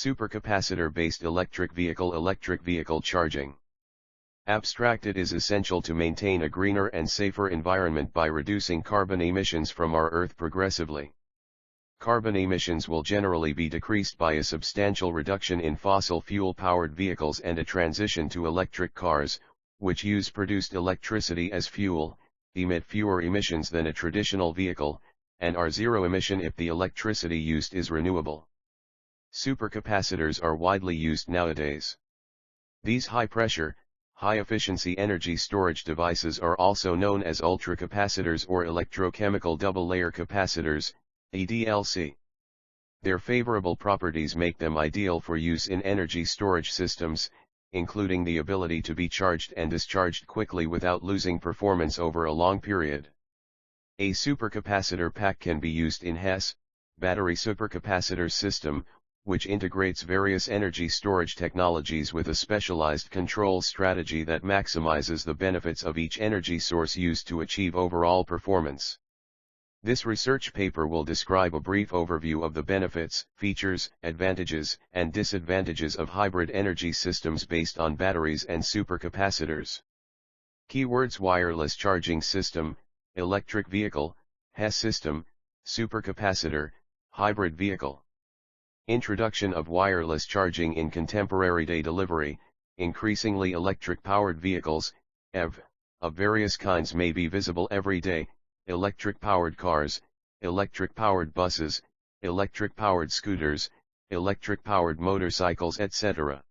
Supercapacitor-based electric vehicle charging. Abstract: it is essential to maintain a greener and safer environment by reducing carbon emissions from our Earth progressively. Carbon emissions will generally be decreased by a substantial reduction in fossil fuel-powered vehicles and a transition to electric cars, which use produced electricity as fuel, emit fewer emissions than a traditional vehicle, and are zero emission if the electricity used is renewable. Supercapacitors are widely used nowadays. These high-pressure, high-efficiency energy storage devices are also known as ultracapacitors or electrochemical double-layer capacitors, EDLC. Their favorable properties make them ideal for use in energy storage systems, including the ability to be charged and discharged quickly without losing performance over a long period. A supercapacitor pack can be used in HESS, battery supercapacitor system, which integrates various energy storage technologies with a specialized control strategy that maximizes the benefits of each energy source used to achieve overall performance. This research paper will describe a brief overview of the benefits, features, advantages, and disadvantages of hybrid energy systems based on batteries and supercapacitors. Keywords: wireless charging system, electric vehicle, HESS system, supercapacitor, hybrid vehicle. Introduction of wireless charging in contemporary day delivery. Increasingly electric-powered vehicles, EV, of various kinds may be visible every day: electric-powered cars, electric-powered buses, electric-powered scooters, electric-powered motorcycles, etc.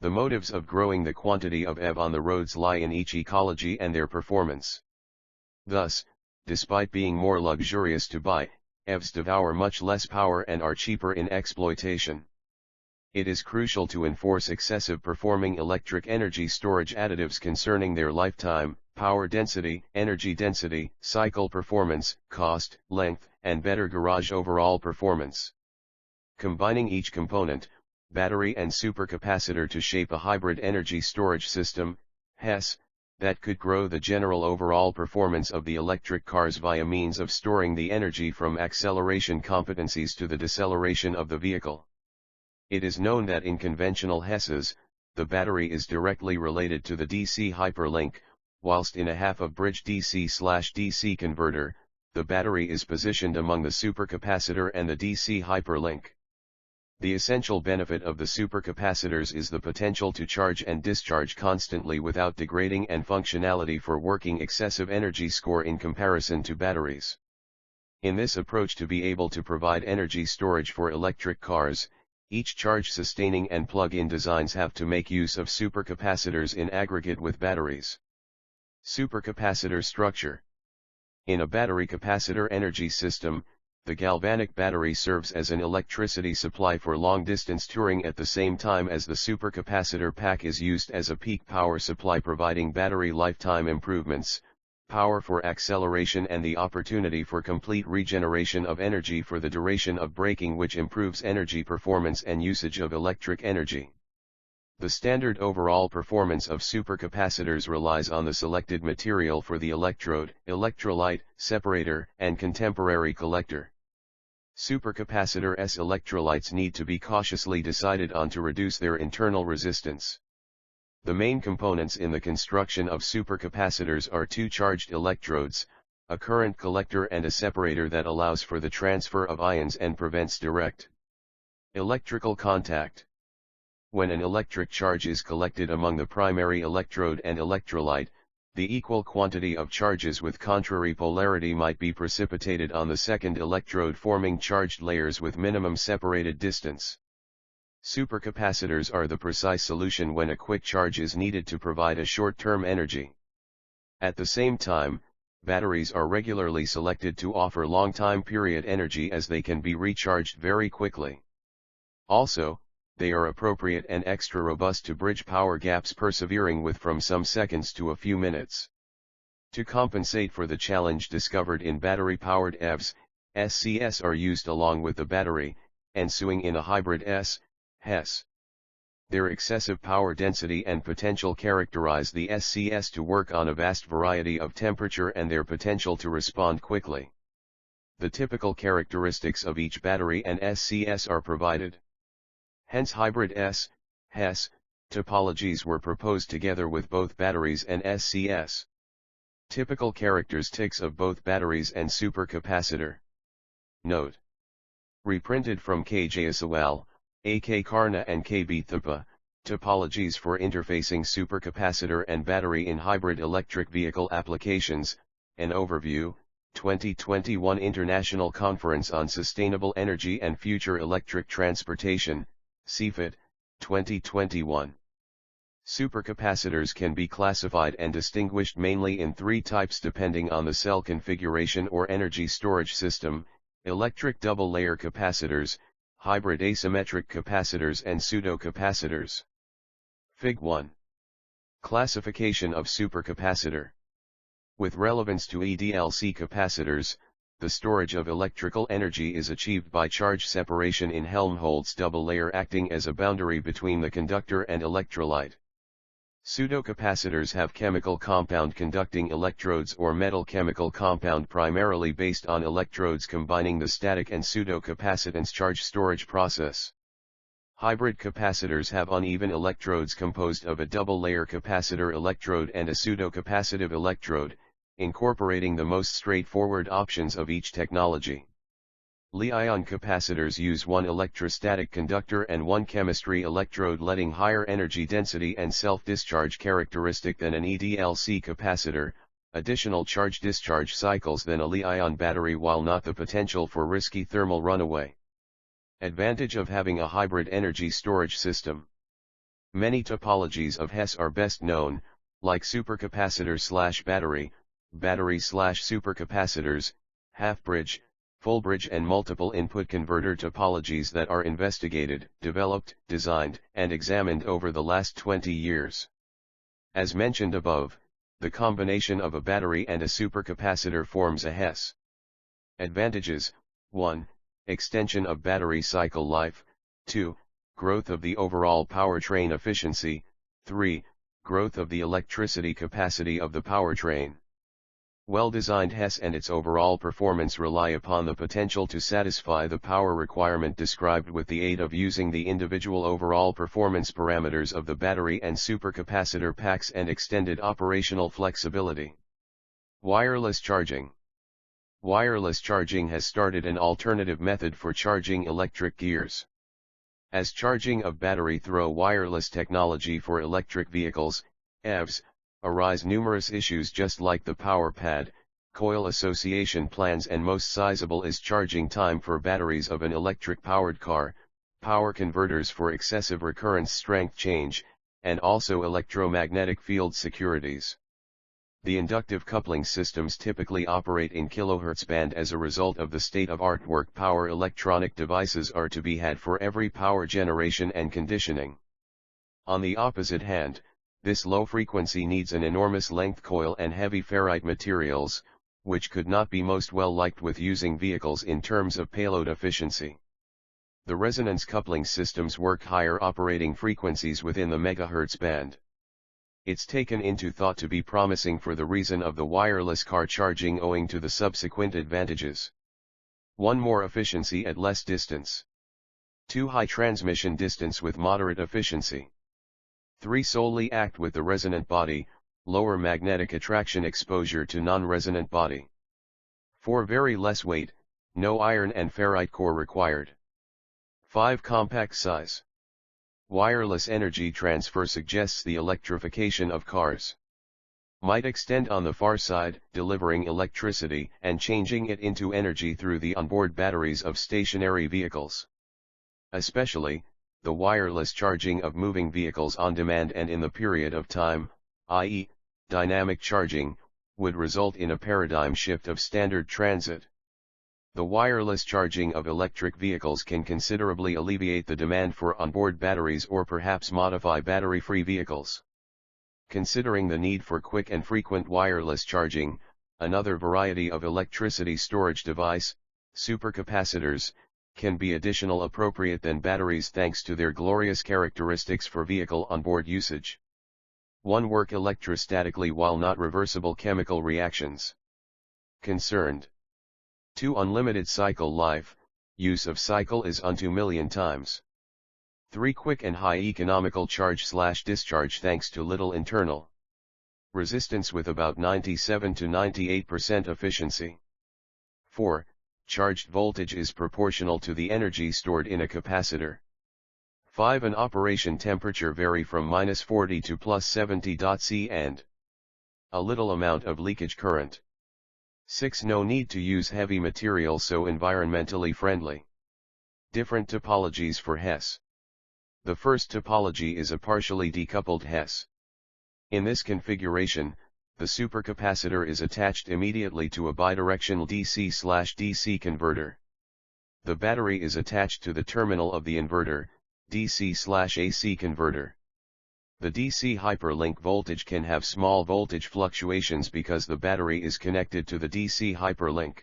The motives of growing the quantity of EV on the roads lie in each ecology and their performance. Thus, despite being more luxurious to buy, EVs devour much less power and are cheaper in exploitation. It is crucial to enforce excessive performing electric energy storage additives concerning their lifetime, power density, energy density, cycle performance, cost, length, and better garage overall performance. Combining each component, battery and supercapacitor, to shape a hybrid energy storage system, HESS, that could grow the general overall performance of the electric cars via means of storing the energy from acceleration competencies to the deceleration of the vehicle. It is known that in conventional HESSs, the battery is directly related to the DC hyperlink, whilst in a half-of-bridge DC/DC converter, the battery is positioned among the supercapacitor and the DC hyperlink. The essential benefit of the supercapacitors is the potential to charge and discharge constantly without degrading, and functionality for working excessive energy score in comparison to batteries. In this approach to be able to provide energy storage for electric cars, each charge-sustaining and plug-in designs have to make use of supercapacitors in aggregate with batteries. Supercapacitor structure. In a battery capacitor energy system, the galvanic battery serves as an electricity supply for long-distance touring at the same time as the supercapacitor pack is used as a peak power supply, providing battery lifetime improvements, power for acceleration, and the opportunity for complete regeneration of energy for the duration of braking, which improves energy performance and usage of electric energy. The standard overall performance of supercapacitors relies on the selected material for the electrode, electrolyte, separator, and contemporary collector. Supercapacitor's electrolytes need to be cautiously decided on to reduce their internal resistance. The main components in the construction of supercapacitors are two charged electrodes, a current collector, and a separator that allows for the transfer of ions and prevents direct electrical contact. When an electric charge is collected among the primary electrode and electrolyte, the equal quantity of charges with contrary polarity might be precipitated on the second electrode, forming charged layers with minimum separated distance. Supercapacitors are the precise solution when a quick charge is needed to provide a short-term energy. At the same time, batteries are regularly selected to offer long time period energy, as they can be recharged very quickly. Also, they are appropriate and extra robust to bridge power gaps, persevering with from some seconds to a few minutes. To compensate for the challenge discovered in battery-powered EVs, SCS are used along with the battery, ensuing in a hybrid HESS. Their excessive power density and potential characterize the SCS to work on a vast variety of temperature and their potential to respond quickly. The typical characteristics of each battery and SCS are provided. Hence hybrid HESS topologies were proposed together with both batteries and SCS. Typical characteristics of both batteries and supercapacitor. Note. Reprinted from K. Jaiswal, A. K. Karna and K. B. Thapa, Topologies for Interfacing Supercapacitor and Battery in Hybrid Electric Vehicle Applications, an Overview, 2021 International Conference on Sustainable Energy and Future Electric Transportation, CFET, 2021. Supercapacitors can be classified and distinguished mainly in three types depending on the cell configuration or energy storage system: electric double-layer capacitors, hybrid asymmetric capacitors and pseudo-capacitors. Fig. 1. Classification of supercapacitor. With relevance to EDLC capacitors, the storage of electrical energy is achieved by charge separation in Helmholtz double layer acting as a boundary between the conductor and electrolyte. Pseudocapacitors have chemical compound conducting electrodes or metal chemical compound primarily based on electrodes combining the static and pseudocapacitance charge storage process. Hybrid capacitors have uneven electrodes composed of a double-layer capacitor electrode and a pseudocapacitive electrode, incorporating the most straightforward options of each technology. Li-ion capacitors use one electrostatic conductor and one chemistry electrode, letting higher energy density and self-discharge characteristic than an EDLC capacitor, additional charge-discharge cycles than a Li-ion battery while not the potential for risky thermal runaway. Advantage of having a hybrid energy storage system. Many topologies of HESS are best known, like supercapacitor/battery, battery/supercapacitors, half-bridge, full-bridge and multiple input converter topologies that are investigated, developed, designed, and examined over the last 20 years. As mentioned above, the combination of a battery and a supercapacitor forms a HESS. Advantages: 1. Extension of battery cycle life, 2. Growth of the overall powertrain efficiency, 3. Growth of the electricity capacity of the powertrain. Well-designed HESS and its overall performance rely upon the potential to satisfy the power requirement described with the aid of using the individual overall performance parameters of the battery and supercapacitor packs and extended operational flexibility. Wireless charging. Wireless charging has started an alternative method for charging electric gears. As charging of battery through wireless technology for electric vehicles, EVs, arise numerous issues just like the power pad, coil association plans, and most sizable is charging time for batteries of an electric-powered car, power converters for excessive recurrence strength change, and also electromagnetic field securities. The inductive coupling systems typically operate in kHz band. As a result of the state-of-art work, power electronic devices are to be had for every power generation and conditioning. On the opposite hand, this low frequency needs an enormous length coil and heavy ferrite materials, which could not be most well liked with using vehicles in terms of payload efficiency. The resonance coupling systems work higher operating frequencies within the megahertz band. It's taken into thought to be promising for the reason of the wireless car charging owing to the subsequent advantages. 1. More efficiency at less distance. 2. High transmission distance with moderate efficiency. 3. Solely act with the resonant body, lower magnetic attraction exposure to non-resonant body. 4. Very less weight, no iron and ferrite core required. 5. Compact size. Wireless energy transfer suggests the electrification of cars might extend on the far side, delivering electricity and changing it into energy through the onboard batteries of stationary vehicles. Especially, the wireless charging of moving vehicles on demand and in the period of time, i.e., dynamic charging, would result in a paradigm shift of standard transit. The wireless charging of electric vehicles can considerably alleviate the demand for onboard batteries or perhaps modify battery-free vehicles. Considering the need for quick and frequent wireless charging, another variety of electricity storage device, supercapacitors, can be additional appropriate than batteries thanks to their glorious characteristics for vehicle onboard usage. 1. Work electrostatically while not reversible chemical reactions. Concerned. 2. Unlimited cycle life, use of cycle is unto million times. 3. Quick and high economical charge/discharge thanks to little internal resistance with about 97 to 98% efficiency. 4. Charged voltage is proportional to the energy stored in a capacitor. 5. An operation temperature vary from -40 to +70°C and a little amount of leakage current. 6. No need to use heavy material, so environmentally friendly. Different topologies for HESS. The first topology is a partially decoupled HESS. In this configuration, the supercapacitor is attached immediately to a bidirectional DC/DC converter. The battery is attached to the terminal of the inverter, DC/AC converter. The DC hyperlink voltage can have small voltage fluctuations because the battery is connected to the DC hyperlink.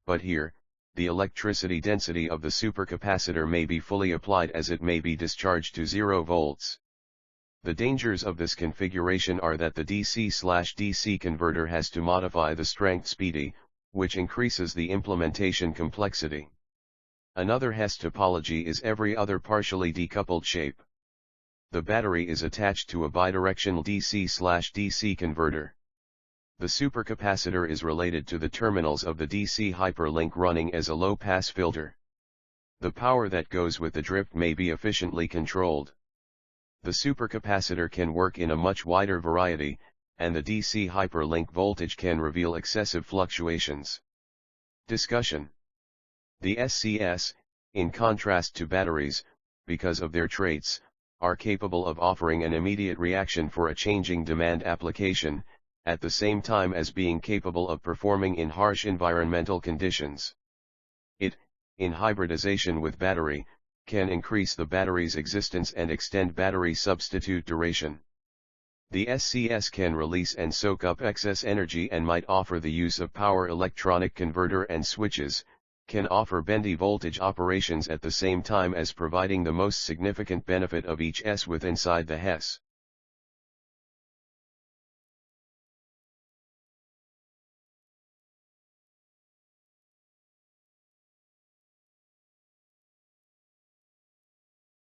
But here, the electricity density of the supercapacitor may be fully applied as it may be discharged to 0 volts. The dangers of this configuration are that the DC/DC converter has to modify the strength speedy, which increases the implementation complexity. Another HESS topology is every other partially decoupled shape. The battery is attached to a bidirectional DC/DC converter. The supercapacitor is related to the terminals of the DC hyperlink running as a low-pass filter. The power that goes with the drift may be efficiently controlled. The supercapacitor can work in a much wider variety, and the DC hyperlink voltage can reveal excessive fluctuations. Discussion. The SCS, in contrast to batteries, because of their traits, are capable of offering an immediate reaction for a changing demand application, at the same time as being capable of performing in harsh environmental conditions. It, in hybridization with battery, can increase the battery's existence and extend battery substitute duration. The SCS can release and soak up excess energy and might offer the use of power electronic converter and switches, can offer bendy voltage operations at the same time as providing the most significant benefit of each S with inside the HESS.